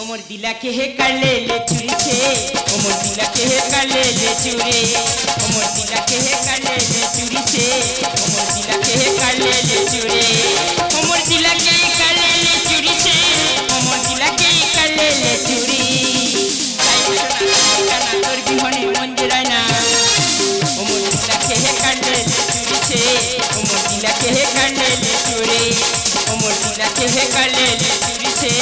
उमर दिला के हे कर ले चुरी से उमर दिला के हे कर ले चुरी उमर दिला के हे कर ले चुरी से उमर दिला के हे कर ले चुरी उमर दिला के हे कर ले चुरी से उमर दिला के हे कर ले चुरी काना तोर बिहने मन जराय ना उमर दिला के हे कर ले चुरी से उमर दिला के हे कर ले चुरी उमर दिला के हे कर ले चुरी से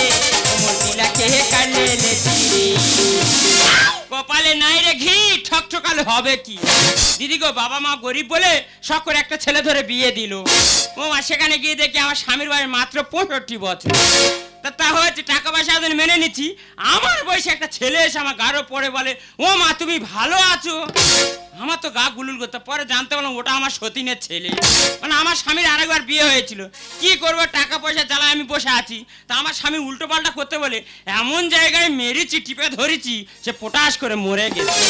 কপালে নাই রে ঘি ঠকঠকালে হবে কি দিদি গো বাবা মা গরিব বলে শখ করে একটা ছেলে ধরে বিয়ে দিল ও মা সেখানে গিয়ে দেখি আমার স্বামীর বয়স মাত্র 65 বছর তা হয়েছে টাকা পয়সা আমি মেনে নিচ্ছি আমার বয়সে একটা ছেলে এসে আমার গাড়ো পড়ে বলে ও মা তুমি ভালো আছো আমার তো গা গুলুল করতে পরে জানতে পারলাম ওটা আমার সতীনের ছেলে মানে আমার স্বামীর আরেকবার বিয়ে হয়েছিল কি করব টাকা পয়সা জ্বালায় আমি বসে আছি তা আমার স্বামী উল্টো পাল্টা করতে বলে এমন জায়গায় মেরেছি টিপে ধরেছি সে পটাশ করে মরে গেছে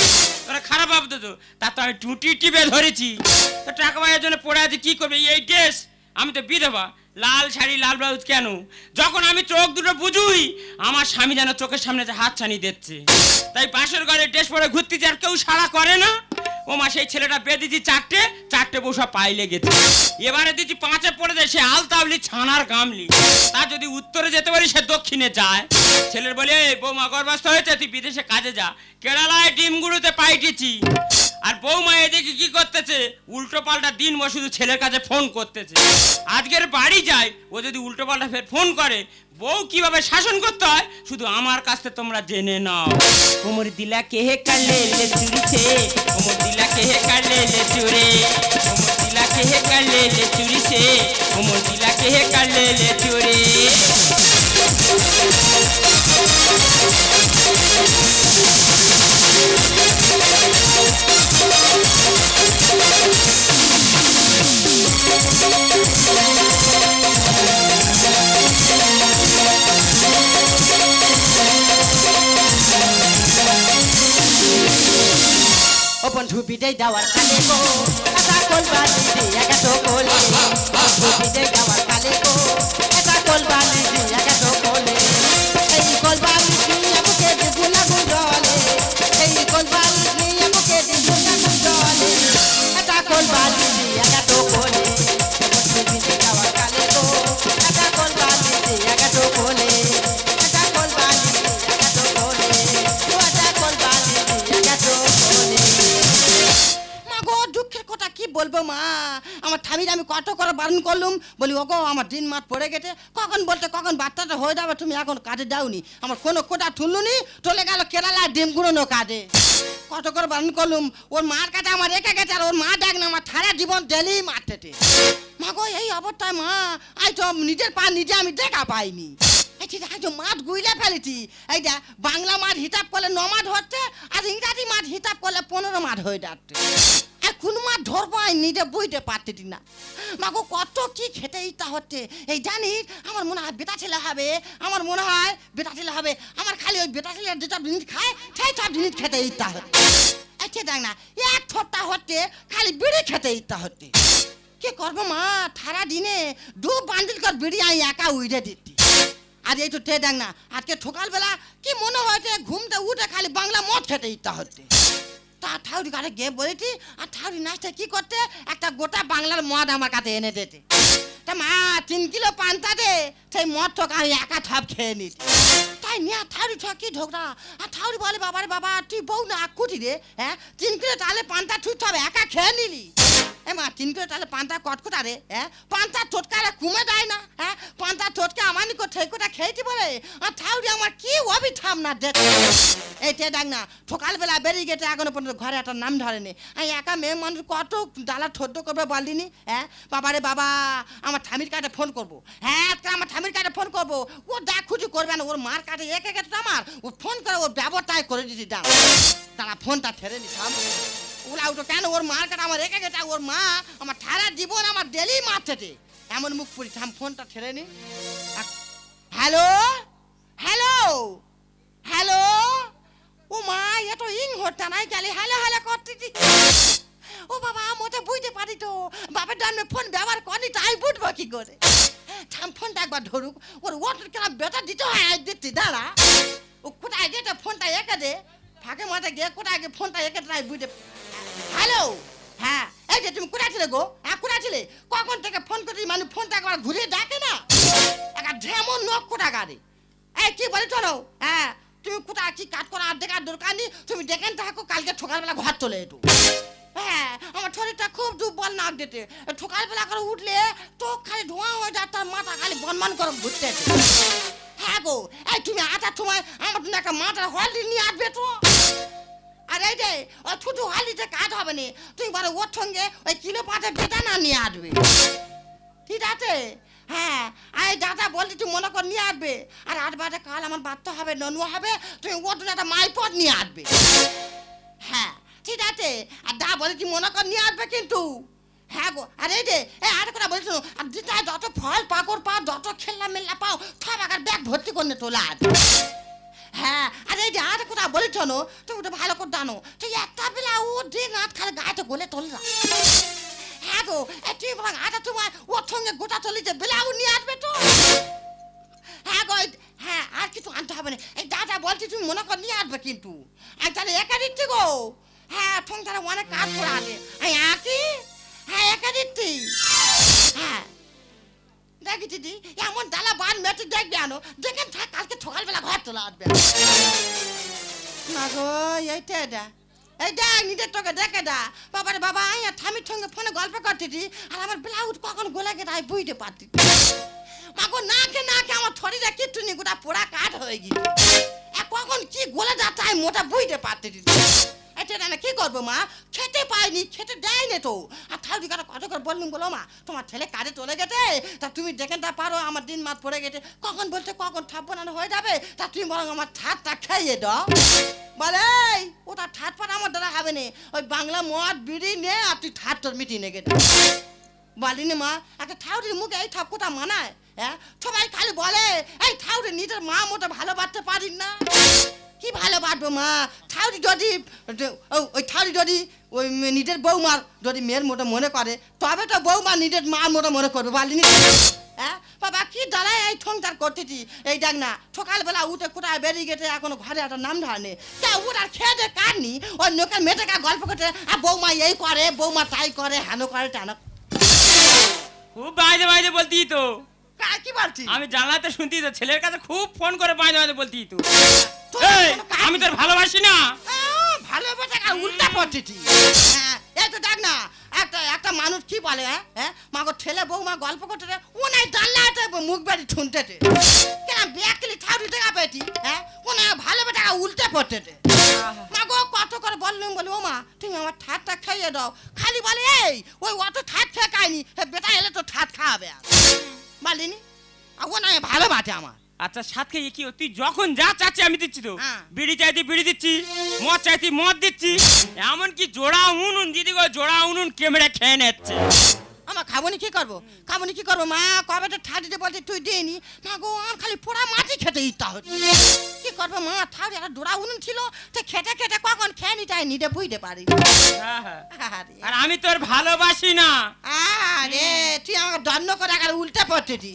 তোরা খারাপ ভাবতো তো তা তো আমি টুটি টিপে ধরেছি তো টাকা পয়সার জন্য পড়ে আছি কি করবে এই ড্রেস আমি তো বিধবা লাল শাড়ি লাল ব্লাউজ কেন যখন আমি চোখ দুটো বুঝুই আমার স্বামী যেন চোখের সামনে যে হাত ছানি দিচ্ছে তাই পাশের ঘরে ড্রেস পরে ঘুরতে আর কেউ সাড়া করে না ও মা সেই ছেলেটা বেঁধেছি চারটে বসা পাইলে গেছে এবারে দিচ্ছি 5-এ পড়ে যায় সে আলতাবলি ছানার গামলি তা যদি উত্তরে যেতে পারি সে দক্ষিণে যায় ছেলের বলে বৌমা গর্ভস্থ হয়েছে তুই বিদেশে কাজে যা কেরালায় ডিমগুড়োতে পাইটেছি আর বৌমা এদিকে কি করতেছে উল্টো পাল্টা দিন শুধু ছেলের কাছে ফোন করতেছে আজকের বাড়ি যায় ও যদি উল্টো পাল্টা ফের ফোন করে বউ কিভাবে শাসন করতে হয় শুধু আমার কাছে তোমরা জেনে নাও উমর দিলা কে হে কালে লে চুরি সে উমর দিলা কে হে কালে লে চুরি উমর দিলা কে হে কালে লে চুরি সে উমর দিলা কে হে কালে লে চুরি বন্ধু বিদায় দেওয়ার কালে গো এটা কলবা দিদি একাতো কোলে বন্ধু বিদায় দেওয়ার কালে গো এটা কলবা দিদি একাতো কোলে এই কলবা দিদি আমাকে দিগুলা গুঞ্জলে এই কলবা দিদি আমাকে দিগুলা গুঞ্জলে এটা কলবা দিদি একাতো কোলে বন্ধু বিদায় দেওয়ার কালে গো এটা কলবা দিদি একাতো কোলে এটা কলবা দিদি একাতো কোলে এটা কলবা দিদি একাতো কোলে দুঃখের কথা কি বলবো মা আমার ঠামির আমি কত করে বারণ করলুম বলি ওগো আমার দিন মাঠ পড়ে গেছে কখন বলতে কখন বাচ্চাটা হয়ে যাবে তুমি এখন কাজে যাওনি আমার কোনো কোটা তুললুনি চলে গেল কেরালা ডিম গুঁড়োনো কাজে কত করে বারণ করলুম ওর মার কাছে আমার রেখে গেছে আর ওর মা দেখ না আমার সারা জীবন ডেলি মাঠেতে মা গো এই অবস্থায় মা আই তো নিজের পা নিজে আমি দেখা পাইনি মাঠ গুইলে ফেলেছি এইটা বাংলা মাঠ হিসাব করলে 9 মাঠ হচ্ছে আর ইংরাজি মাঠ হিসাব করলে 15 মাঠ হয়ে যাচ্ছে কোন মাঠ ধরবো নিজে বুঝতে পারতেছি না মাগো কত কি খেতে ইচ্ছা হচ্ছে এই জানিস আমার মনে হয় বেটা ছেলে হবে আমার মনে হয় বেটা ছেলে হবে আমার খালি ওই বেটা ছেলে যেসব জিনিস খায় সেই সব জিনিস খেতে ইচ্ছা হচ্ছে আচ্ছা দেখ না এক ছোট্টা হচ্ছে খালি বিড়ি খেতে ইচ্ছা হচ্ছে কি করবো মা সারা দিনে 2 বান্ডিল করে বিড়ি আমি একা উড়ে দিচ্ছি আর এই তো টে দেখ না আজকে সকালবেলা কি মনে হয়েছে ঘুমতে উঠে খালি বাংলা মদ খেতে ইচ্ছা হচ্ছে তা ঠাউরি কাছে গিয়ে বলেছি আর ঠাউরি নাচটা কি করতে একটা গোটা বাংলার মদ আমার কাছে এনে দিতে তা মা 3 কিলো পান্তা দে সেই মদ ঠক আমি একা থাপ খেয়ে নিচ্ছি তাই নিয়ে ঠাউরি ঠক কি ঢোকরা আর ঠাউরি বলে বাবারে বাবা তুই বউ না কুটি রে হ্যাঁ 3 কিলো তাহলে পান্তা তুই সব একা খেয়ে নিলি মা 3 কিলো তাহলে পান্তা কটকটা রে হ্যাঁ পান্তা টোটকালে কমে দেয় না হ্যাঁ পান্তা টোটকে আমার নিকো ঠেকোটা খেয়েছি বলে আর ঠাউরি আমার কি অবিঠাম না দেখ এই টে দেখ না সকালবেলা বেরিয়ে গেছে এখনো পর্যন্ত ঘরে একটা নাম ধরেনি আমি একা মেয়ে মানুষ কত ডালা ঠোদ্দ করবে বলিনি হ্যাঁ বাবারে বাবা আমার ঠামির কাছে ফোন করবো হ্যাঁ আমার ঠামির কাছে ফোন করবো ও যা খুশি করবে না ওর মার কাছে একে গেছে আমার ও ফোন করে ওর ব্যবস্থায় করে দিচ্ছি দাঁড়া ফোনটা ছেড়ে নিতাম ওলা উঠো কেন ওর মার কাছে আমার রেখে গেছে ওর মা আমার সারা জীবন আমার ডেলি মারছে এমন মুখ পুরি থাম ফোনটা ছেড়ে নি হ্যালো হ্যালো হ্যালো ও মা এ তো ইং হচ্ছে নাই গেলে হ্যালো হ্যালো করতেছি ও বাবা মোটে বুঝতে পারি তো বাপের জন্মে ফোন ব্যবহার করি তাই বুঝবো কি করে থাম ফোনটা একবার ধরুক ওর ওর কেন বেটা দিতে হয় দিচ্ছি দাঁড়া কোথায় গেছে ফোনটা এঁকে দে ফাঁকে মাঠে গিয়ে কোথায় গিয়ে ফোনটা এঁকে তাই বুঝে হ্যালো হ্যাঁ এই যে তুমি কোথায় ছিলে গো হ্যাঁ কোথায় ছিলে কখন থেকে ফোন করছি মানে ফোনটা একবার ঘুরিয়ে ডাকে না একটা ঢেমন নখ কোথা গাড়ি এই কি বলে চলো হ্যাঁ তুমি কোথায় কি কাজ করা আর দেখার দরকার নেই তুমি দেখেন থাকো কালকে সকালবেলা ঘর চলে এটু হ্যাঁ আমার শরীরটা খুব দুর্বল নাক দিতে সকালবেলা করে উঠলে তো খালি ধোঁয়া হয়ে যায় তার মাথা খালি বনমান করে ঘুরতে হ্যাঁ গো এই তুমি আটার সময় আমার জন্য একটা মাথার হলদি নিয়ে আসবে তো আর এই যে ওই ছোটো হলদিতে কাজ হবে না তুমি বলো ওর সঙ্গে ওই কিলো পাঁচে বেদানা নিয়ে আসবে ঠিক আছে হ্যাঁ আর দাদা বলছি তুই মনে কর নিয়ে আসবে আর 8 বাজে কাল আমার বাচ্চা হবে ননু হবে তুমি ওর জন্য একটা মাইপদ নিয়ে আসবে হ্যাঁ ঠিক আছে আর দা বলে তুই মনে কর নিয়ে আসবে কিন্তু হ্যাঁ গো আর এই যে আর কথা বলছো আর যেটা যত ফল পাকড় পাও যত খেলনা মেলনা পাও সব আকার ব্যাগ ভর্তি করে তোলা আছে হ্যাঁ আর এই যে আর কথা বলেছ তুমি তো ভালো করে জানো তুই একটা বেলা ও দিন রাত খালি গায়ে গলে তোলা হ্যাঁ গো তুই বল আটা তোমার ওর সঙ্গে গোটা চলিতে বেলাও নিয়ে আসবে তো হ্যাঁ গো হ্যাঁ আর কিছু আনতে হবে না এই দাদা বলছি তুমি মনে কর নিয়ে আসবে কিন্তু আমি তাহলে একা দিচ্ছি গো হ্যাঁ সংসারে অনেক কাজ করে আছে কি হ্যাঁ একা দিচ্ছি হ্যাঁ দেখি দিদি এমন ডালা বান মেটে দেখবে আনো দেখেন থাক কালকে সকালবেলা ঘর চলে আসবে না গো এইটা এটা এই দেখ নিজের তোকে দেখে দা বাবারে বাবা আয় ঠামির সঙ্গে ফোনে গল্প করতেছি আর আমার ব্লাউজ কখন গোলা গেছে আমি বুঝতে পারছি মাগো নাকে আমার শরীরে কিচ্ছু নেই গোটা পোড়া কাঠ হয়ে গেছে কখন কি গলে যাচ্ছে আমি মোটা বুঝতে পারতেছি এটা না কি করবো মা খেতে পাইনি খেতে দেয়নি তো আর ঠাউরি কাটা কত করে বললুম বলো মা তোমার ছেলে কাজে চলে গেছে তা তুমি দেখেন তা পারো আমার দিন মাত পড়ে গেছে কখন বলছে কখন ঠাপ বানানো হয়ে যাবে তা তুমি বরং আমার ঠাটটা খাইয়ে দাও বলে ওটা ঠাট পাট আমার দ্বারা হবে না ওই বাংলা মদ বিড়ি নে আর তুই ঠাট তোর মিটিয়ে নে গেছে বলিনি মা একটা ঠাউরির মুখে এই ঠাপ কোথা মানায় হ্যাঁ সবাই খালি বলে এই ঠাউরি নিজের মা মতো ভালোবাসতে পারি না কি ভালোবাসবো মা ঠাউরি যদি ওই ঠাউরি যদি ওই নিজের বৌমার যদি মেয়ের মতো মনে করে তবে তো বৌমা নিজের মার মতো মনে করবে বলিনি হ্যাঁ বাবা কি দাঁড়ায় এই সংসার করতেছি এই দেখ না সকালবেলা উঠে কোথায় বেরিয়ে গেছে এখনো ঘরে একটা নাম ধারণে তা উঠ আর খেয়ে দে কাটনি ওই লোকের মেয়েটাকে গল্প করতে আর বৌমা এই করে বৌমা তাই করে হেন করে তেন খুব বাইরে বাইরে বলতি তো কি বলছি আমি জানলাতে শুনতি তো ছেলের কাছে খুব ফোন করে বাইরে বাইরে বলতি তো আমি তোর ভালোবাসি না ভালোবাসা উল্টা পদ্ধতি হ্যাঁ এই তো দেখ না একটা মানুষ কি বলে হ্যাঁ মাগো ছেলে বৌমা গল্প করতে ওনাই জানলাতে মুখ বাড়ি শুনতেছে কেন ব্যাকলি ঠাউরি টাকা পেটি হ্যাঁ ওনা ভালোবাসা উল্টা পদ্ধতি মাগো কত করে বললুম বলি ও মা তুমি আমার ঠাটটা খাইয়ে দাও খালি বলে এই ওই অত ঠাট খেয়ে খায়নি বেটা এলে তো ঠাট খাওয়াবে বলিনি ওনা ভালোবাসে আমার আচ্ছা সাত খেয়ে কি তুই যখন যা চাচ্ছি আমি দিচ্ছি তো বিড়ি চাইতি বিড়ি দিচ্ছি মদ চাইতি মদ দিচ্ছি এমনকি জোড়া উনুন দিদি গো জোড়া উনুন কেমড়ে খেয়ে নিচ্ছে আমার খাবনি কি করবো মা কবে তো ঠাটিতে বলছে তুই দিইনি না গো আমার খালি পোড়া মাটি খেতে ইচ্ছা হচ্ছে কি করবো মা ঠাউরি একটা জোড়া উনুন ছিল তো খেতে খেতে কখন খেয়ে নি তাই নিতে বুঝতে পারি আর আমি তোর ভালোবাসি না আরে তুই আমাকে দণ্ড করে একবার উল্টে পড়তেছি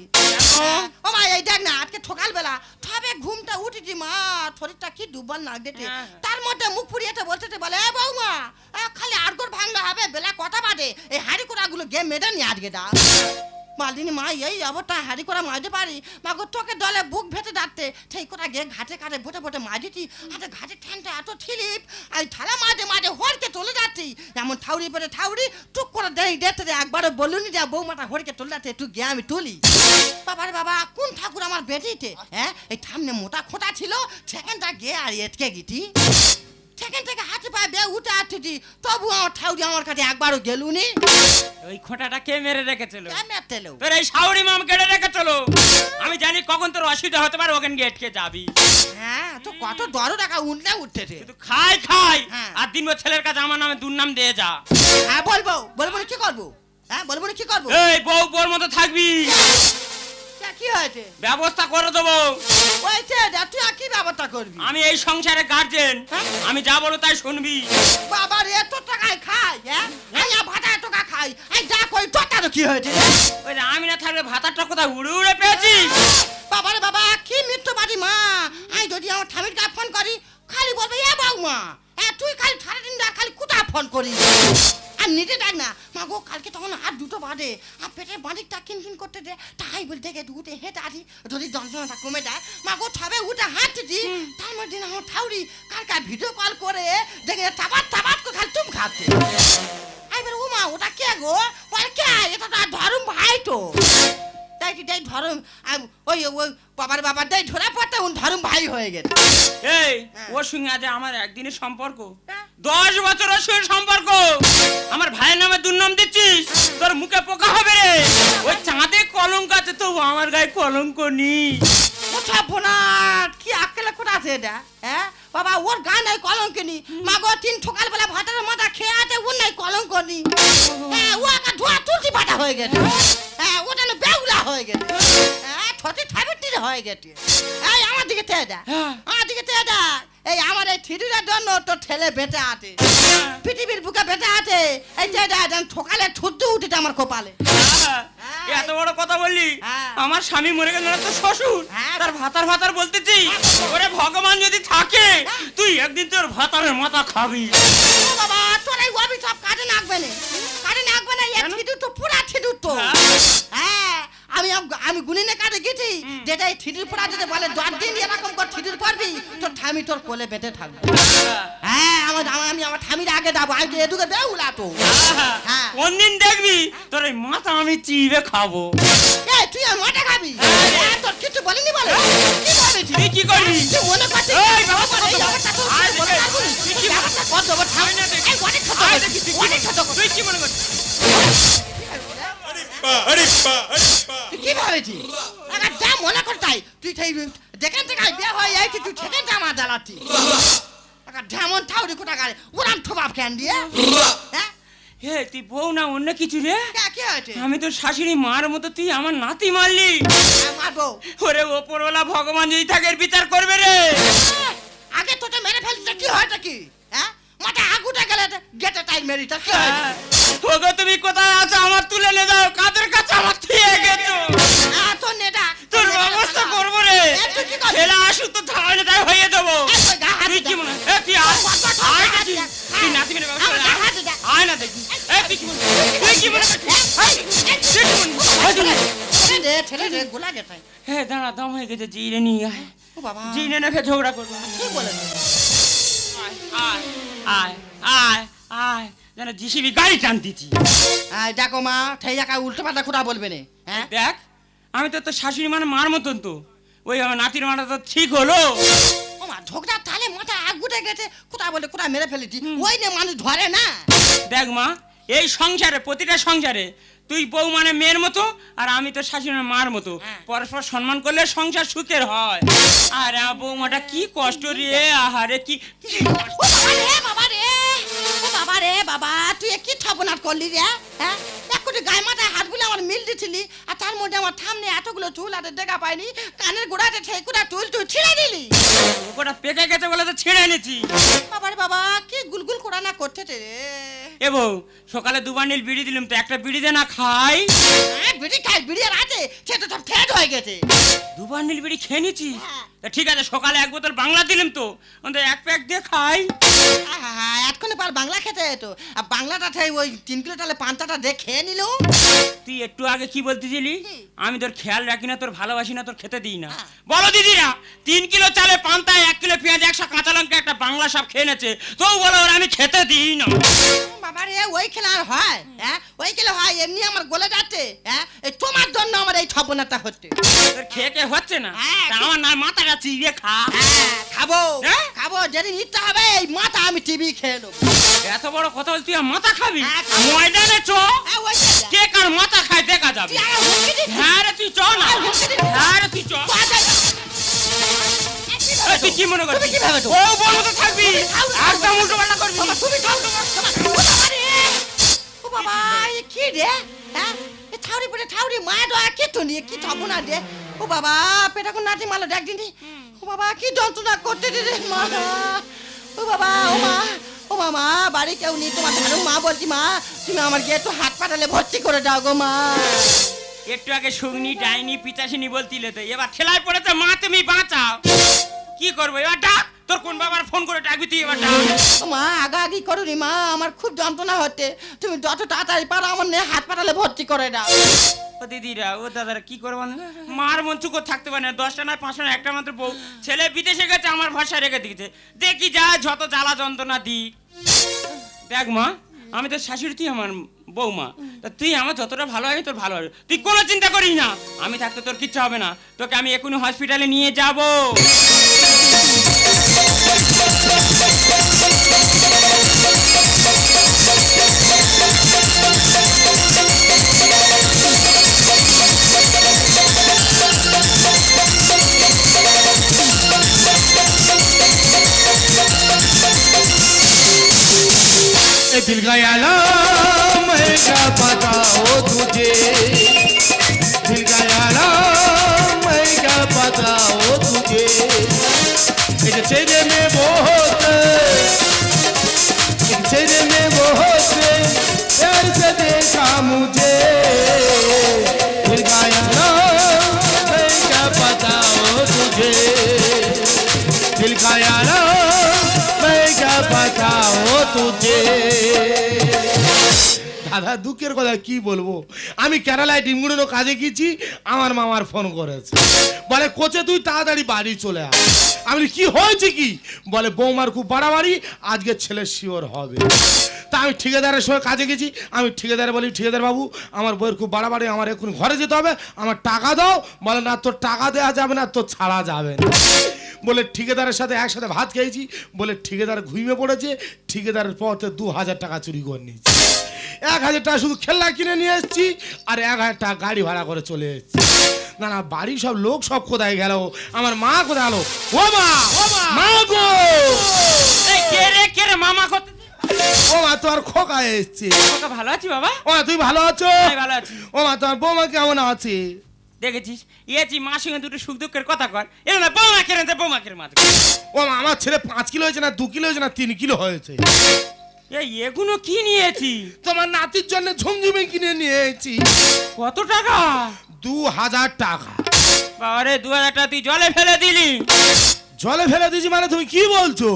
ও মা এই দেখ না আজকে সকালবেলা তবে ঘুমটা উঠেছি মা শরীরটা কি দুর্বল না দেখতে তার মধ্যে মুখ ফুরিয়েতে বলতেছে বলে এ বৌমা খালি আড়গোড় ভাঙলে হবে বেলা কটা বাজে এই হাড়ি কোড়াগুলো গেম মেটে নিয়ে আজকে দা মালিনী মা এই অবস্থা হাড়ি করা মাঝে পারি মা গো তোকে দলে বুক ভেটে ডাকতে সেই কোটা গিয়ে ঘাটে ঘাটে ভোটে ভোটে মাঝিটি আর ঘাটে ঠ্যানটা এত ছিলিপ আর থালা মাঝে মাঝে হরকে চলে যাচ্ছি এমন ঠাউরি পেটে ঠাউরি টুক করে দেই দেখতে একবারও বলুনি যে বৌমাটা হরকে চলে যাচ্ছে একটু গিয়ে আমি তুলি বাবার বাবা কোন ঠাকুর আমার বেটিতে হ্যাঁ এই সামনে মোটা খোঁটা ছিল সেখানটা গিয়ে আর এটকে গিটি সেখান থেকে হাতে পায়ে বে উঠে আসছি তবু আমার ঠাউরি আমার কাছে একবারও গেলুনি ওই খোঁটাটা কে মেরে রেখেছিল তোর এই শাউরি মাম কেটে রেখেছিল আমি জানি কখন তোর অসুবিধা হতে পারে ওখানে গেটকে যাবি হ্যাঁ তো কত দর টাকা উঠলে উঠতেছে তুই খাই আর দিন ছেলের কাছে আমার নামে দুর্নাম দিয়ে যা হ্যাঁ বলবো কি করবো হ্যাঁ বলবো কি করবো এই বউ বোর মতো থাকবি কি হয়েছে ব্যবস্থা করে দেবো ওইছে তুই কি ব্যবস্থা করবি আমি এই সংসারে গার্জেন আমি যা বলো তাই শুনবি বাবা রে এত টাকায় খাই হ্যাঁ ভাতা টাকা খাই যা কই তোর কি হয়েছে ওই আমি না থাকলে ভাতাটা কোথায় উড়ে উড়ে পেয়েছিস বাবা রে বাবা কি মৃত্যু বাড়ি মা যদি আমার ঠামির কাছে ফোন করি মা হ্যাঁ তুই খালি সারাদিন রাত খালি কোথায় ফোন করিস আর নিজে দেখ না মা গো কালকে তখন আর দুটো বাজে আর পেটের বাঁধিকটা কিনকিন করতে দে তাই বলে দেখে উঠে হেঁটে আসি যদি যন্ত্রণাটা কমে যায় মা গো ছাবে উঠে হাঁটতেছি তার মধ্যে আমার ঠাউরি কার ভিডিও কল করে দেখে চাপাত চাপাত করে খালি তুম খাচ্ছে আমি বলি ও মা ওটা কে গো বলে কে এটা তো আর ধরুম ভাই তো তাই ধরুম ওই ওই বাবার বাবার দাই ধরা পড়তে উন ধরুম ভাই হয়ে গেছে এই ওর সঙ্গে আজ আমার একদিনের সম্পর্ক 10 বছরের সঙ্গে সম্পর্ক আমার ভাইয়ের নামে দুর্নাম দিচ্ছিস তোর মুখে পোকা হবে রে ওই চাঁদে কলঙ্ক আছে তো আমার গায়ে কলঙ্ক নেই কোথা ফোনাট কি আক্কেলে কোথা আছে এটা হ্যাঁ বাবা ওর গায়ে নাই কলঙ্ক নি মা গো তিন সকালবেলা ভাতের মাথা খেয়ে আছে ওর নাই কলঙ্ক নি হ্যাঁ ও একটা ধোয়া তুলসী পাতা হয়ে গেছে হ্যাঁ ওটা না বেগুলা হয়ে গেছে হ্যাঁ ছোটি থাবিটির হয়ে গেছে এই আমার দিকে তেয়ে দা আমার দিকে তেয়ে দা এই আমার এই থিটুটার জন্য তো ঠেলে বেঁচে আছে পৃথিবীর বুকে বেঁচে আছে এই যে সকালে ঠুদ্দু উঠেছে আমার কপালে এত বড় কথা বললি আমার স্বামী মরে গেল না তো শ্বশুর তার ভাতার বলতেছি ওরে ভগবান যদি থাকে তুই একদিন তোর ভাতারের মাথা খাবি ও বাবা তোর এই অভিশাপ কাজে লাগবে না এই থিটু তো পুরা থিটু তো হ্যাঁ আমি গুনিনে কাটে গেছি যেটা এই থিটুর পড়া যেতে বলে 10 দিন এরকম কর থিটুর পড়বি তোর ঠামি তোর কোলে বেঁধে থাকবে হ্যাঁ আমি আমার ঠামির আগে যাবো আমি এদিকে বেউলা তো হ্যাঁ কোন দিন দেখবি তোর এই মাথা আমি চিবে খাবো এই তুই আমার মাথা খাবি তোর কিছু বলিনি বলে কি বলবি তুই কি করবি তুই মনে করছিস এই বাবা এই ব্যাপারটা তো আয় মনে দেখে। রাখবি তুই কি ব্যাপারটা কত বড় ঠামি না দেখি। এই অনেক ছোট আয় দেখি অনেক ছোট তুই কি মনে করছিস তুই কি ভাবেছিস একটা যা মনে করতাই তুই সেই যেখান থেকে বিয়ে হয়ে যাইছি তুই সেখানটা আমার জ্বালাচ্ছি একটা ঢেমন ঠাউরি কোথা গাড়ি ওরাম ঠোবাব কেন দিয়ে হ্যাঁ হে তুই বউ না অন্য কিছু রে কি হয়েছে আমি তো শাশুড়ি মার মতো তুই আমার নাতি মারলি মারবো ওরে ওপরওয়ালা ভগবান যদি থাকে এর বিচার করবে রে আগে তোকে মেরে ফেলতে কি হয়েছে কি হ্যাঁ মাথা আগুটা গেলে গেটে টাইম মেরি তা কি হয়েছে ওগো তুমি কোথায় আছো আমার তুলে নিয়ে যাও কাদের কাছে আমার থিয়ে গেছো তোর নেটা তোর ব্যবস্থা করবো রে ছেলে আসু তো থামাইলে তাই হয়ে দেবো তুই কি মনে তুই আয় দেখি তুই নাতি মেরে ব্যবস্থা আয় না দেখি তুই কি মনে তুই কি মনে ছেলে রে গোলা গেছে হ্যাঁ দাঁড়া দাম হয়ে গেছে জিরে নিয়ে আয় ও বাবা জিরে নেখে ঝগড়া করবো কি বলে আয় আয় আয় আয় যেন জিসিবি গাড়ি টানতেছি দেখো মা সেই জায়গায় উল্টো পাল্টা খোটা বলবে না হ্যাঁ দেখ আমি তো তোর শাশুড়ি মানে মার মতন তো ওই আমার নাতির মাটা তো ঠিক হলো ও মা ঝোকটা তালে মাথা আগুটে গেছে কোথা বলে কোথা মেরে ফেলেছি ওই যে মানুষ ধরে না দেখ মা এই সংসারে প্রতিটা সংসারে তুই বউ মানে মেয়ের মতো আর আমি তোর শাশুড়ি মানে মার মতো পরস্পর সম্মান করলে সংসার সুখের হয় আর আমার বৌমাটা কি কষ্ট রে আহারে কি ও বাবা রে বাবা তুই কি ছাপনাট করলি রে হ্যাঁ এক কোটি গায়ে মাথায় হাত গুলো আমার মিল দিছিলি আর তার মধ্যে আমার থামনে এতগুলো চুল আর দেখা পাইনি কানের গোড়াতে ঠেকুটা চুল তুই ছিঁড়ে দিলি ওটা পেকে গেছে বলে তো ছেড়ে এনেছি বাবা রে বাবা কি গুলগুল করা না করতে রে এ বউ সকালে 2 বান্ডিল বিড়ি দিলাম তো একটা বিড়ি দে না খাই বিড়ি খাই বিড়ি আর আছে সে তো সব ঠেট হয়ে গেছে 2 বান্ডিল বিড়ি খেয়ে নিচ্ছি তা ঠিক আছে সকালে 1 বোতল বাংলা দিলাম তো অন্তত 1 প্যাক দিয়ে খাই এতক্ষণে পার বাংলা খেতে তো আর বাংলাটা ঠাই ওই 3 কিলো তাহলে পান্তাটা দিয়ে খেয়ে নিল তুই একটু আগে কি বলতেছিলি আমি তোর খেয়াল রাখি না তোর ভালোবাসি না তোর খেতে দিই না বলো দিদিরা 3 কিলো চালে পান্তা 1 কিলো পেঁয়াজ 100 কাঁচা লঙ্কা একটা বাংলা সব খেয়ে নেছে তো বলো ওর আমি খেতে দিই না বাবা রে ওই খেলা আর হয় হ্যাঁ ওই খেলা হয় এমনি আমার গলে যাচ্ছে হ্যাঁ এই তোমার জন্য আমার এই ছপনাটা হচ্ছে তোর খেয়ে খেয়ে হচ্ছে না তা আমার না মাথাটা চিবিয়ে খা খাবো খাবো যেদিন ইচ্ছা হবে এই মাথা আমি টিভি খেয়ে নেবো এত বড় কথা বল তুই আর মাথা খাবি ময়দানে চ কে কার মাথা খায় দেখা যাবে হ্যাঁ রে তুই চ না হ্যাঁ রে তুই চ তুই কি মনে করছিস ও বলবো তো থাকবি একদম উল্টো পাল্টা করবি ও বাবা এ কি রে হ্যাঁ এ ঠাউরি পড়ে ঠাউরি মায়া দয়া কে তো নিয়ে কি থাকবো না রে ও বাবা পেটা কোন নাতি মালো দেখ দিন ও বাবা কি যন্ত্রণা করতে রে মা ও বাবা ও মামা বাড়ি কেউ নেই তোমার ধারু মা বলছি মা তুমি আমার গিয়ে একটু হাত পাতালে ভর্তি করে দাও গো মা একটু আগে শুগনি ডাইনি পিতাসিনী বলতিলে তো এবার ঠেলায় পড়েছে মা তুমি বাঁচাও কি করবো এবার ডাক তোর কোন বাবার ফোন করে ডাকবি তুই এবার ডাক। মা আগাআগি করুনি মা, আমার খুব যন্ত্রণা হচ্ছে, তুমি যত তাড়াতাড়ি পারো আমার নিয়ে হাসপাতালে ভর্তি করে দাও। ও দিদিরা ও দাদারা কি করবো না, মার মন চুকো থাকতে পারে না, 10টা না 5টা না একটা মাত্র বউ, ছেলে বিদেশে গেছে আমার ভরসা রেখে দিয়েছে, দেখি যা যত জ্বালা যন্ত্রণা দি। দেখ মা, আমি তোর শাশুড়ি, তুই আমার বৌমা, তা তুই আমার যতটা ভালো হয় তোর ভালো হবে, তুই কোনো চিন্তা করিস না, আমি থাকতে তোর কিচ্ছু হবে না, তোকে আমি এখনই হসপিটালে নিয়ে যাব। दिल का आलम मैं क्या बताओ तुझे, दिल का आलम मैं क्या बताओ तुझे, एक चेहरे में बहुत प्यार से देखा मुझे, दिल का आलम मैं क्या बताओ तुझे, दिल का आलम मैं क्या बताओ तुझे। দাদা দুঃখের কথা কি বলবো, আমি কেরালায় ডিমগুড়ো কাজে গেছি, আমার মামার ফোন করেছে, বলে কোচে তুই তাড়াতাড়ি বাড়ি চলে আয়। আমি কি হয়েছে কি, বলে বৌমার খুব বাড়াবাড়ি, আজকে ছেলে শিওর হবে। তা আমি ঠিকাদারের সঙ্গে কাজে গেছি, আমি ঠিকাদারে বলি ঠিকাদার বাবু আমার বউয়ের খুব বাড়াবাড়ি, আমার এখন ঘরে যেতে হবে, আমার টাকা দাও। বলে না তোর টাকা দেওয়া যাবে না, তোর ছাড়া যাবে না। বলে ঠিকাদারের সাথে একসাথে ভাত খেয়েছি, বলে ঠিকাদার ঘুমিয়ে পড়েছে, ঠিকাদারের পর 2000 টাকা চুরি করে নিয়েছি, 1000 টাকা শুধু খেলনা কিনে নিয়ে এসেছি, আর 1000 টাকা গাড়ি ভাড়া করে চলে এসেছি। না না বাড়ির সব লোক সব কোথায় গেল, আমার মা কোথায় গেল, ও মা মা গো, এই কে রে মামা কত, ও মা তোমার খোকা এসছে। খোকা ভালো আছি বাবা? ও মা তুই ভালো আছো? আমি ভালো আছি। ও মা তোমার বৌমা কেমন আছে? দেখেছিস ইয়েছি মার সঙ্গে দুটো সুখ দুঃখের কথা কর, এর না বৌমা কেন বৌমা কেন মাথা। ও মা আমার ছেলে 5 কিলো হয়েছে না 2 কিলো হয়েছে না 3 কিলো হয়েছে। এই এগুলো কি নিয়েছি? তোমার নাতির জন্য ঝুমঝুমি কিনে নিয়েছি। কত টাকা? 2000 টাকা। বাবারে 2000 টাকা তুই জলে ফেলে দিলি। জলে ফেলে দিয়েছি মানে তুমি কি বলছো?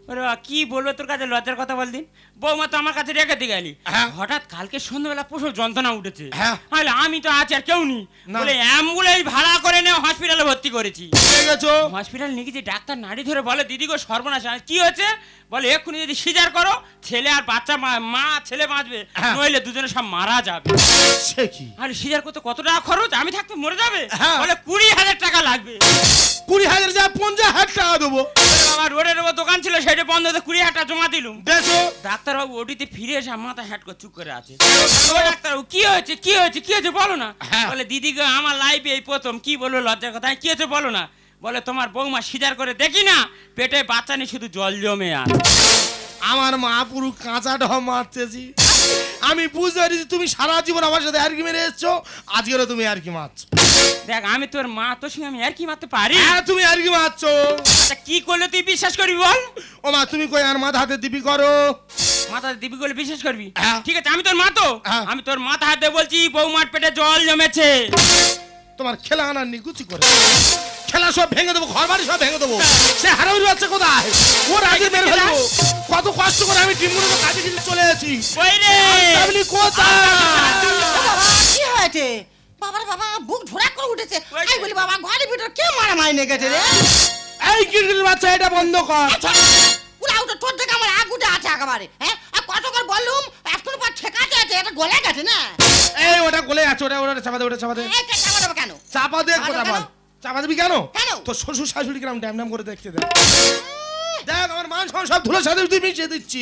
ওরে বাবা, কি বলবো তোর কাছে লজ্জার কথা বল দিন, বৌমা তো আমার কাছে রেখে দিয়ে গেলি, হ্যাঁ। হঠাৎ কালকে সন্ধ্যাবেলা প্রচুর যন্ত্রণা উঠেছে, হ্যাঁ। তাহলে আমি তো আছি আর কেউ নেই, না। বলে অ্যাম্বুলেন্স ভাড়া করে নিয়ে হসপিটালে ভর্তি করেছি। ঠিক আছে হসপিটাল নিয়ে গেছি, ডাক্তার নাড়ি ধরে বলে দিদি গো সর্বনাশ, কি হয়েছে? বলে এক্ষুনি যদি সিজার করো ছেলে আর বাচ্চা মা ছেলে বাঁচবে, হ্যাঁ। নইলে দুজনে সব মারা যাবে। সে কি আরে সিজার করতে কত টাকা খরচ? আমি থাকতে মরে যাবে। হ্যাঁ। বলে 20,000 টাকা লাগবে। 20,000 যা 50,000 টাকা দেবো। আমার রোডের উপর দোকান ছিল সেটা বন্ধ হতে 20,000 টাকা জমা দিলুম। দেখো ডাক্তারবাবু ওটিতে ফিরে এসে মাথা হ্যাট করে চুপ করে আছে। ও ডাক্তারবাবু কি হয়েছে কি হয়েছে কি হয়েছে বলো না। হ্যাঁ। বলে দিদি গো আমার লাইফে এই প্রথম, কি বলবো লজ্জার কথা, কি হয়েছে বলো না। বলে তোমার বৌমা সিজার করে দেখি না পেটে বাচ্চা নেই, শুধু জল জমে আছে। আমার মা পুরো কাঁচা ঢম মারতেছি, আমি বুঝতে পারছি তুমি সারা জীবন আমার সাথে আর কি মেরে এসছো, আজকেরও তুমি আর কি মারছো। দেখ আমি তোর মা, তোর সঙ্গে আমি আর কি মারতে পারি? হ্যাঁ তুমি আর কি মারছো। আচ্ছা, কি করলে তুই বিশ্বাস করবি বল? ও মা তুমি কই আর মাথা হাতে দিবি করো। মাথা দিবি করলে বিশ্বাস করবি? হ্যাঁ। ঠিক আছে, আমি তোর মা তো, হ্যাঁ। আমি তোর মাথা হাতে বলছি বৌমার পেটে জল জমেছে। তোমার খেলা আনার নিকুচি করে খেলা সব ভেঙে দেবো, ঘর বাড়ি সব ভেঙে দেবো। সে হারামির বাচ্চা কোথায়, ওর আগে মেরে ফেলবো। কত কষ্ট করে আমি টিমগুলো কাজে কিছু চলে এসেছি। ওই রে আপনি কোথায়? বাবা, কি হয়েছে? বাবার বাবা বুক ধরা করে উঠেছে। আমি বলি বাবা ঘরের ভিতর কে মারামারি নিয়ে গেছে রে? এই কিরকির বাচ্চা এটা বন্ধ কর। উলা উঠে তোর থেকে আমার আগ উঠে আছে একেবারে। হ্যাঁ আর কত করে বললুম এখন পর ঠেকাতে আছে, এটা গলে গেছে না। এই ওটা গলে আছে, ওটা চাপা দে, ওটা চাপা দে। এই চাপা দেবো কেন? চাপা দে চাপা কথা দেবো বল। কেন? চাপা দিবি কেন? কেন? তোর শ্বশুর শাশুড়ি কিরম ড্যাম ড্যাম করে দেখতে দেখ। দেখ আমার মান সম্মান সব ধুলোর সাথে তুই মিশিয়ে দিচ্ছি।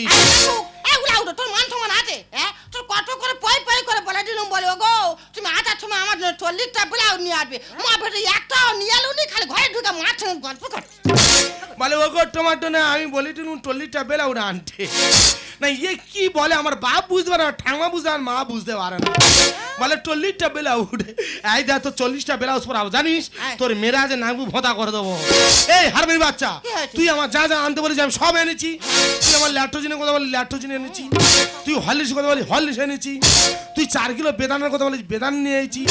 এই উলা উঠে তোর মান সম্মান আছে? হ্যাঁ তোর কত করে পয় পয় করে বলে দিলুম, বলে ওগো তুমি আটার সময় আমার জন্য 40টা ব্লাউজ নিয়ে আসবে, মা ভেটে একটাও নিয়ে এলো নি, খালি ঘরে ঢুকে মার সঙ্গে গল্প করছে। বলে ও গো টমাটো না, আমি বলি তুমি 40টা বেলা ওটা আনতে না। ইয়ে কি বলে আমার বাপ বুঝতে পারে না, ঠাংমা বুঝতে আর মা বুঝতে পারে না। বলে 40টা বেলা উঠে এই দেখ তো 40টা ব্লাউজ পরাবো জানিস, তোর মেয়েরা যে নাগবু ভোঁতা করে দেবো। এই হারমির বাচ্চা, কি হয়েছে? তুই আমার যা যা আনতে বলেছি আমি সব এনেছি। তুই আমার ল্যাট্রোজিনের কথা বলি ল্যাট্রোজিন এনেছি, তুই হরলিক্সের কথা বলি হরলিক্স এনেছি, তুই 4 কিলো বেদানের কথা বলিস বেদান নিয়ে এসেছি।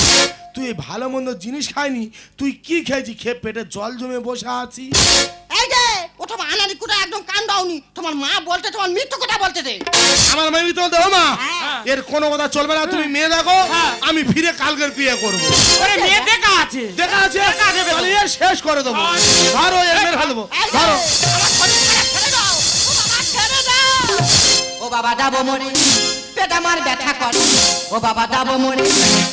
তুই ভালো মন্দ জিনিস খাইনি, তুই কি খেয়েছি? খেয়ে পেটে জল জমে বসে আছি। এই যে ওঠো মা, কানারি কুটা একদম কান দাওনি, তোমার মা বলতে তোমার মৃত্যু কথা বলতেছে। আমার মেয়ে তো দেবো মা, হ্যাঁ। এর কোনো কথা চলবে না, তুমি মেয়ে দেখো, হ্যাঁ। আমি ফিরে কালকের বিয়ে করবো। ওরে মেয়ে দেখা আছে। দেখা আছে, তাহলে এর শেষ করে দেবো, ধরো এর মেরে ফেলবো, এই যে, ধরো। আমার শরীরখানা ছেড়ে দাও, ও বাবা ছেড়ে দাও। ও বাবা যাবো মরে, পেট আমার ব্যথা করে, ও বাবা যাবো মরে,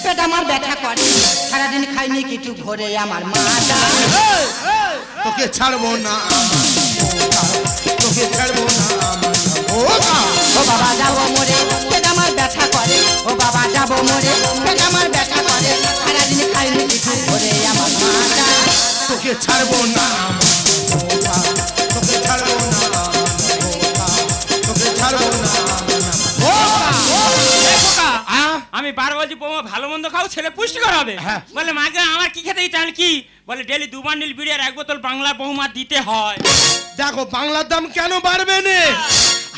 পেট আমার ব্যথা করে, সারাদিন খাইনি কিছু ভরে আমার মাটা। এই, এই, তোকে ছাড়বো না আমার বোকা, তোকে ছাড়বো না আমার বোকা। ও বাবা যাবো মরে, পেট আমার ব্যথা করে, ও বাবা যাবো মরে, পেট আমার ব্যথা করে, সারাদিন খাইনি কিছু ভরে আমার মাটা। তোকে ছাড়বো না আমার বোকা, তোকে ছাড়বো না আমার বোকা, তোকে ছাড়বো না আমার বোকা। এই খোকা, আহ, আমি বার বলছি বৌমা ভালো মন্দ খাও, ছেলে পুষ্টিকর হবে। হ্যাঁ। বলে মাকে আমার কি খেতে ইচ্ছা, আমি কি বলে ডেলি 2 বান্ডিল বিড়ি আর 1 বোতল বাংলা বৌমা দিতে হয়। দেখো বাংলার দাম কেন বাড়বে নে,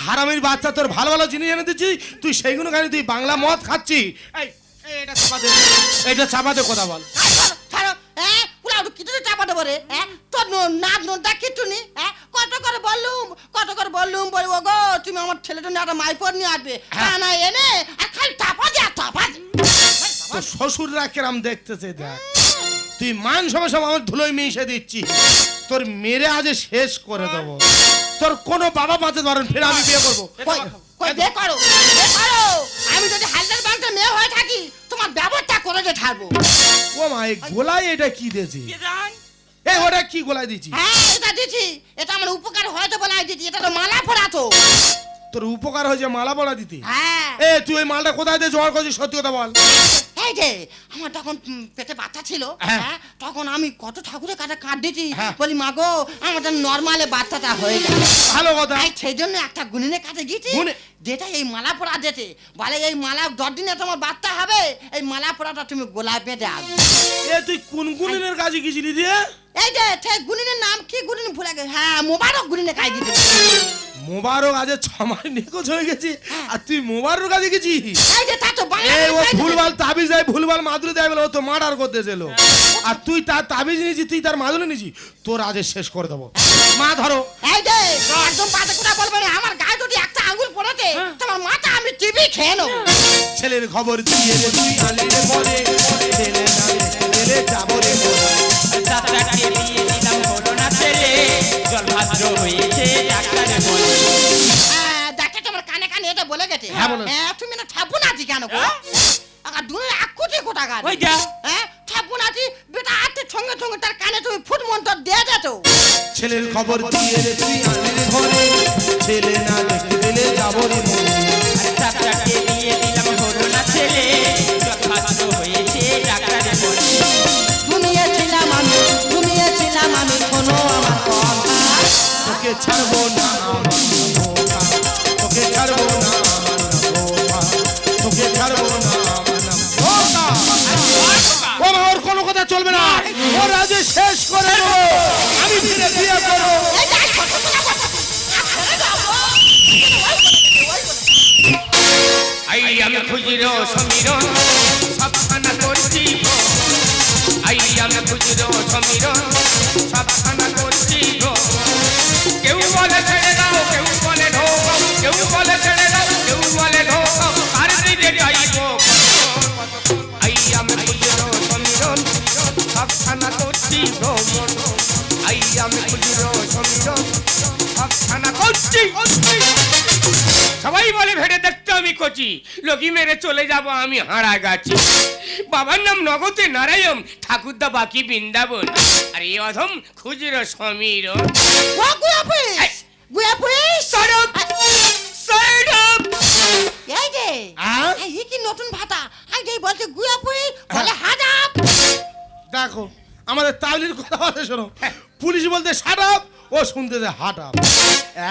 হারামির বাচ্চা, তোর ভালো ভালো জিনিস এনে দিচ্ছি, তুই সেইগুলো খালি তুই বাংলা মদ খাচ্ছি। এই, এই, এটা চাপাতে, এটা চাপাতে কথা বল। ছাড়ো, হ্যাঁ পুরা কিছু চাপা দেবো রে, হ্যাঁ তোর নাচ নোটা কিছু নি, হ্যাঁ কত করে বললুম বলবো গো তুমি আমার ছেলেটা নিয়ে একটা মাইপর নিয়ে আসবে, হ্যাঁ। না এনে আর খালি চাপা দে চাপা দে। তোর শ্বশুররা কেরাম দেখতেছে দেখ, তুই মান সময় আমার ধুলোয় মিশে দিচ্ছি, তোর মেরে আজ শেষ করে দেবো, তোর কোনো বাবা বাঁচতে পারেন, ফের আমি বিয়ে করবো। কই কই বে করো, আমি যদি হালদার বাড়িতে মেয়ে হয়ে থাকি তোমার ব্যবস্থা করে যে ছাড়বো। ও মা, এই গোলায় এটা কি দিয়েছি? কে জান? এই ওটা কি গোলায় দিচ্ছি? হ্যাঁ এটা দিছি, এটা আমার উপকার হয়তো বলে দিচ্ছি, এটা তো মালা পরা তো। তোর উপকার হয়েছে মালা পড়া দিতে? হ্যাঁ এ তুই ওই মালটা কোথায় দিয়ে জোগাড় করছিস, সত্যি কথা বল। এই যে আমার তখন পেটে বাচ্চা ছিল, হ্যাঁ। হ্যাঁ তখন আমি কত ঠাকুরের কাছে কাট দিয়েছি, হ্যাঁ। বলি মা গো আমার নর্মালে বাচ্চাটা হয়ে যায়। ভালো কথা। তাই সেই জন্য একটা গুনিনের কাছে গিয়েছি, গুনে- যেটা এই মালা পরা যেতে বলে এই মালা 10 দিনে তোমার বাচ্চা হবে, এই মালা পরাটা তুমি গোলায় বেঁধে আসবে। এ তুই কোন গুণিনের কাজে গেছিলি রে? এই যে সেই গুনিনের নাম কি গুনিন ভুলে গেছে, হ্যাঁ মোবারক গুনিনের কাছে গিয়েছি। মোবারক আজ 6 মাস নিখোঁজ হয়ে গেছে, আর তুই মোবারক কাজে গেছিস? এই যে তা তো বাংলা এই ও ভুলভাল তাবিজ দেয়, ভুলভাল মাদুরি দেয় বলে ও তো মার্ডার করতে ছিল, আর তুই তার তাবিজ নিয়েছিস, তুই তার মাদুরি নিয়েছিস, তোর আজ শেষ করে দেবো। মা ধরো। এই যে একদম বাজে কথা বলবে না, আমার গায়ে যদি একটা আঙ্গুল পড়েছে তোমার মাথা আমি টিভি খেয়ে নেবো। ছেলের খবর দিয়ে রে তুই আলির পরে, ছেলে না ছেলে যাবো রে মোরে। যাত্রাকে দিয়ে দিলাম হলো না ছেলে, জল ভাদ্র হয়েছে ডাক্তারে বলে। দেখে তোমার কানে কানে এটা বলে গেছে, হ্যাঁ, বলেছে। হ্যাঁ তুমি না ঠাপু নাচি কেন গো? আর দূরে আকুতি কোটা গান, ওই যা। হ্যাঁ ঠাপু নাচি বেটা হাতের সঙ্গে সঙ্গে তার কানে তুমি ফুট মন্ত্র দিয়ে যেত। ছেলের খবর দিয়ে রে তুই আলির ঘরে, ছেলে না দেখতে পেলে যাবো রে মোরে। যাত্রাকে দিয়ে দিলাম হলো না ছেলে, জল ভাদ্র হয়েছে ডাক্তারে বলে। ঘুমিয়েছিলাম আমি শোনো আমার কথা। তোকে ছাড়বো না আমার বোকা, তোকে ছাড়বো না আমার বোকা, তোকে ছাড়বো না আমার বোকা। ও মা, ওর কোনো কথা চলবে না, ওর আজ শেষ করে দেবো, আমি ফিরে বিয়ে করবো। এই যে, ছোট ছোট কথা, ছেড়ে দাও গো। আই আমি খুঁজিরো সমীরণ সবখানা করছি গো, আই আমি খুঁজিরো সমীরণ সবখানা করছি গো। কেউ বলে ছেড়ে দাও, কেউ বলে ঢোকাও, কেউ বলে ছেড়ে দাও, কেউ বলে ঢোকাও, আর দিকে যাইবো আই আমি খুঁজিরো সমীরণ সবখানা করছি গো, আই আমি খুঁজিরো সমীরণ সবখানা করছি। সবাই বলে ভেড়ে দেখতে আমি কচি, লগি মেরে চলে যাব আমি হারা গাছি। বাবার নাম নগদে নারায়ণ, ঠাকুরদা বাকি বৃন্দাবন, আর এই অধম খুচরো সমীর। ও গুয়াপুইস, গুয়াপুইস। এই যে আহ? এই কি নতুন ভাতা, এই যে বলছে গুয়াপুইস বলে হাজাব। দেখো আমাদের তাবলির কথা বলে শোনো, পুলিশ বলতে শাট আপ, ও শুনতে দে হাট আপ।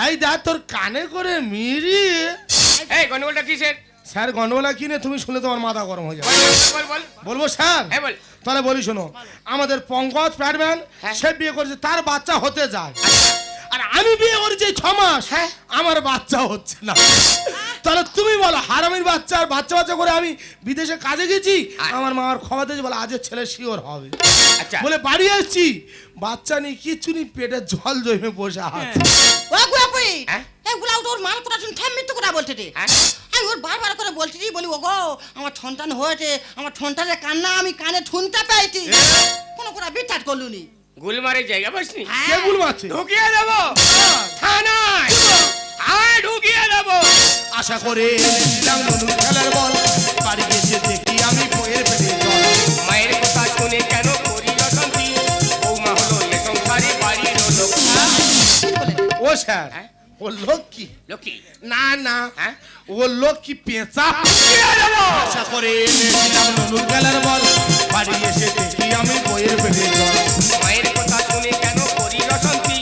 এই দেখ তোর কানে করে মিরি। এই গন্ডগোলটা কিসের? স্যার গন্ডগোলা কিনে তুমি শুনলে তোমার মাথা গরম হয়ে যাবে। বল বল। বলবো স্যার? হ্যাঁ বল। তাহলে বলি শোনো, আমাদের পঙ্কজ প্যাডম্যান হ্যাঁ। সে বিয়ে করেছে, তার বাচ্চা হতে যায়, আর আমি বিয়ে করেছি 6 মাস, আমার বাচ্চা হচ্ছে না। তাহলে তুমি বলো হারামির বাচ্চা আর বাচ্চা বাচ্চা করে আমি বিদেশে কাজে গেছি, আমার মামার খবর দিয়েছে বলে আজের ছেলে শিওর হবে। আচ্ছা বলে বাড়ি এসছি, বাচ্চা নেই কিচ্ছু নেই, পেটে জল জমে বসে আছে। ও গুয়াপুই হ্যাঁ? এগুলা ওর মান কোটা শুন থামিতে কোটা বলতে দে হ্যাঁ? আমি ওর বারবার করে বলছি বলি ওগো আমার সন্তান হয়েছে, আমার সন্তানের কান্না আমি কানে শুনতে পাইছি, কোনো কোটা বিচার করলুনি। গুলমারের জায়গা বসনি কে ভুল মারছে? ঢুকিয়ে দেবো থানায়, আর ঢুকিয়ে দেবো। আশা করে এনেছিলাম নতুন খেলার বল, বাড়ি গেছে দেখি আমি বইয়ের পেটে জল। মায়ের কথা শুনে কেন করি অশান্তি, বৌমা হলো এ সংসারে বাড়ির লক্ষ্মী। ও স্যার, হ্যাঁ? ও লক্ষ্মী লক্ষ্মী না না, হ্যাঁ? ও লক্ষ্মী পেঁচা। ঢুকিয়ে দেবো। আশা করে এনেছিলাম নতুন খেলার বল, বাড়ি এসে দেখি আমি বইয়ের পেটে জল। মায়ের কথা শুনে কেন করি অশান্তি,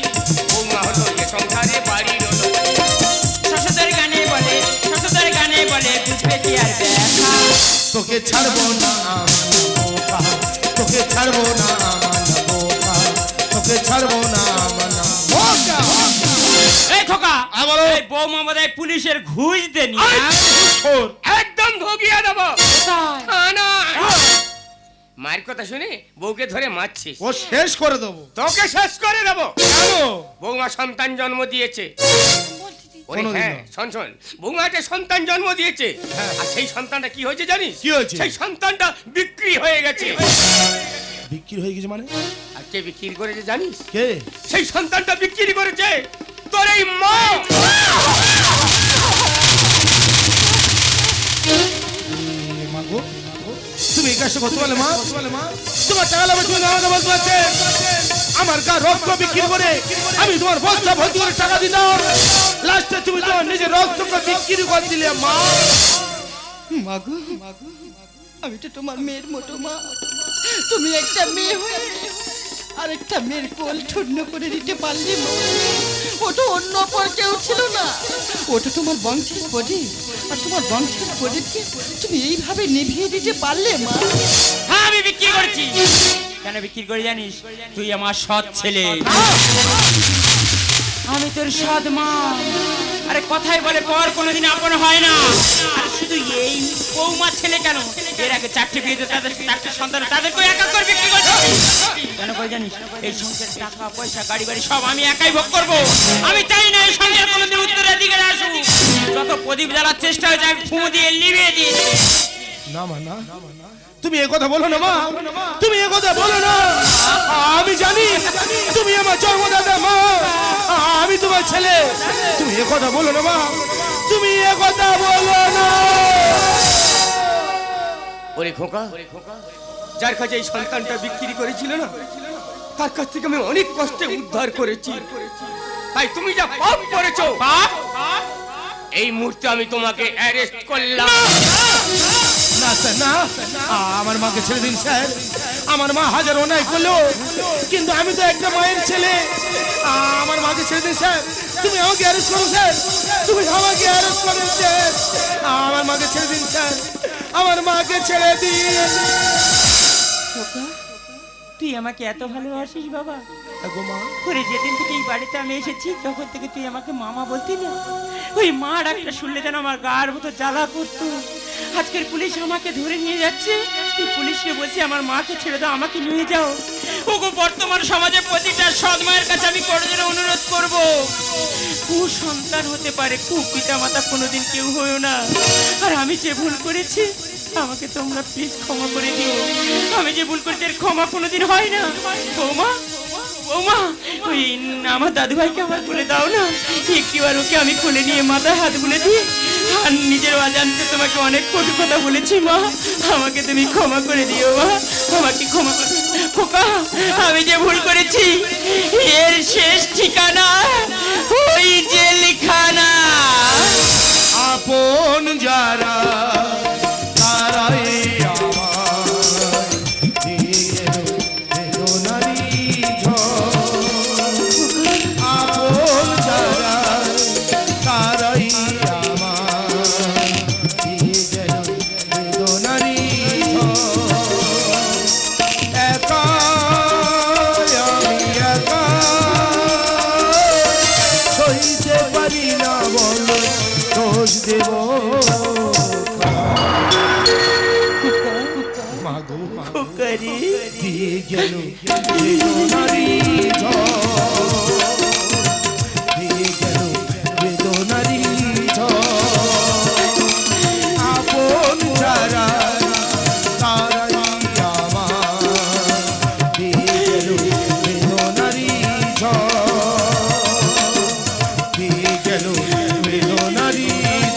বৌমা হলো এ সংসারে বাড়ির লক্ষ্মী। শ্বশুরদের গানে বলে, শ্বশুরদের গানে বলে বুঝবে কি আর ব্যথা। তোকে ছাড়বো না আমার বোকা, তোকে ছাড়বো না আমার বোকা, তোকে ছাড়বো না আমার বোকা। এই খোকা, আর বলো। এই বৌমা বোধহয় পুলিশের ঘুষ দেনি। একদম ঢুকিয়ে দেবো থানায়। মায়ের কথা শুনে বউকে ধরে মারছিস, ও শেষ করে দেবো। তোকে শেষ করে দেবো। কেন? বৌমা সন্তান জন্ম দিয়েছে। ওরে কোনোদিন হ্যাঁ, না। শোন শোন, বৌমা একটা সন্তান জন্ম দিয়েছে, হ্যাঁ। আর সেই সন্তানটা কি হয়েছে জানিস? কি হয়েছে? সেই সন্তানটা বিক্রি হয়ে গেছে। বিক্রি হয়ে গেছে মানে? আর কে বিক্রি করেছে জানিস? কে? সেই সন্তানটা বিক্রি করেছে তোর এই মা। মা গো, তুমি এই কাজটা করতে পারলে মা? তোমার টাকা লাগবে, তুমি আমাকে বলতে পারছে আমার গা রক্ত বিক্রি করে আমি তোমার বস্তা ভর্তি করে টাকা দিতাম, লাস্টে তুমি তোমার নিজের রক্তকে বিক্রি করে দিলে মা। মাগো আমি তো তোমার মেয়ের মতো মা, তুমি একটা মেয়ে হয়ে আরেকটা মেয়ের কোল ঠুন্ন করে দিতে পারলে মা। ও তো অন্য পর কেউ ছিল না, ও তো তোমার বংশের প্রদীপ, আর তোমার বংশের প্রদীপকে তুমি এইভাবে নিভিয়ে দিতে পারলে মা। হ্যাঁ আমি বিক্রি করেছি। কেন বিক্রি করে জানিস? তুই আমার সৎ ছেলে, আমি তোর সৎ মা। আরে কথাই বলে পর কোনোদিন আপন হয় না। আর শুধু এই বৌমা ছেলে কেন, এর আগে 4টে বিয়ে দিয়ে তাদের 4টে সন্তান, তাদেরকে একা করে বিক্রি করছি। কেন করে জানিস? এই সংসারের টাকা পয়সা গাড়ি বাড়ি সব আমি একাই ভোগ করবো। আমি চাই না এই সংসার কোনোদিন উত্তরাধিকারে আসুক। যত প্রদীপ জ্বালার চেষ্টা হয়েছে আমি ফুঁ দিয়ে নিভিয়ে দিয়েছি। না মা না, তুমি এ কথা বলো না মা, তুমি এ কথা বলো না। আমি জানি তুমি আমার জন্মদাতা মা, আমি তোমার ছেলে, তুমি এ কথা বলো না মা, তুমি এ কথা বলো না। ওরে খোকা, যার কাছে এই সন্তানটা বিক্রি করেছিল না, তার কাছ থেকে আমি অনেক কষ্টে উদ্ধার করেছি। তাই তুমি যা পাপ করেছো, পাপ, এই মুহূর্তে আমি তোমাকে অ্যারেস্ট করলাম। না স্যার না, আমার মাকে ছেড়ে দিন স্যার। আমার মা হাজার অন্যায় করলো, কিন্তু আমি তো একটা মায়ের ছেলে, আমার মাকে ছেড়ে দিন স্যার। তুমি আমাকে অ্যারেস্ট করো স্যার, তুমি আমাকে অ্যারেস্ট করো স্যার। আমার মাকে ছেড়ে দিন স্যার, আমার মাকে ছেড়ে দিন। তুই আমাকে এত ভালোবাসিস বাবা? দেখো মা, ওরে যেদিন থেকে এই বাড়িতে আমি এসেছি তখন থেকে তুই আমাকে মামা বলতি না, ওই মা ডাকটা শুনলে যেন আমার গার মতো জ্বালা করতো। আজকের পুলিশ আমাকে ধরে নিয়ে যাচ্ছে, তুই পুলিশকে বলছি আমার মাকে ছেড়ে দাও, আমাকে নিয়ে যাও। ওগো বর্তমান সমাজে প্রতিটা সৎ মায়ের কাছে আমি করজোরে অনুরোধ করব, কুসন্তান হতে পারে, কুপিতা মাতা কোনোদিন কেউ হয়েও না। আর আমি যে ভুল করেছি আমাকে তোমরা প্লিজ ক্ষমা করে দিও। আমি যে ভুল করেছি এর ক্ষমা কোনোদিন হয় না। বৌমা, বৌমা, ওই আমার দাদু ভাইকে আমার কোলে দাও না, একটিবার ওকে আমি কোলে নিয়ে মাথায় হাত বুলে দিই। আর নিজের অজান্তে তোমাকে অনেক কটু কথা বলেছি মা, আমাকে তুমি ক্ষমা করে দিও মা, আমাকে ক্ষমা করে দিও। খোকা, আমি যে ভুল করেছি এর শেষ ঠিকানা ওই জেলখানা। আপন যারা তারাই আমার বেদনারি ঝড়। আপন যারা তারাই আমার বেদনারি ঝড়। একা আমি একা গেল বেদনারি ঝড়, দিয়ে গেল বেদনারি ঝড়। আপন যারা তারাই আমার, দিয়ে গেল বেদনারি ঝড়, দিয়ে গেল বেদনারি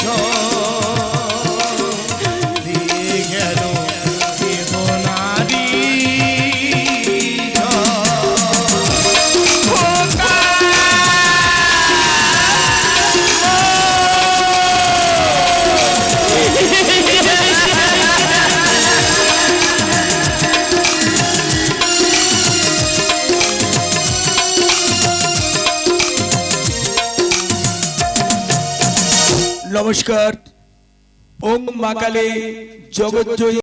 ঝড়, দিয়ে গেল বেদনারি নমস্কার। ওম মা কালী জগৎ জয়ী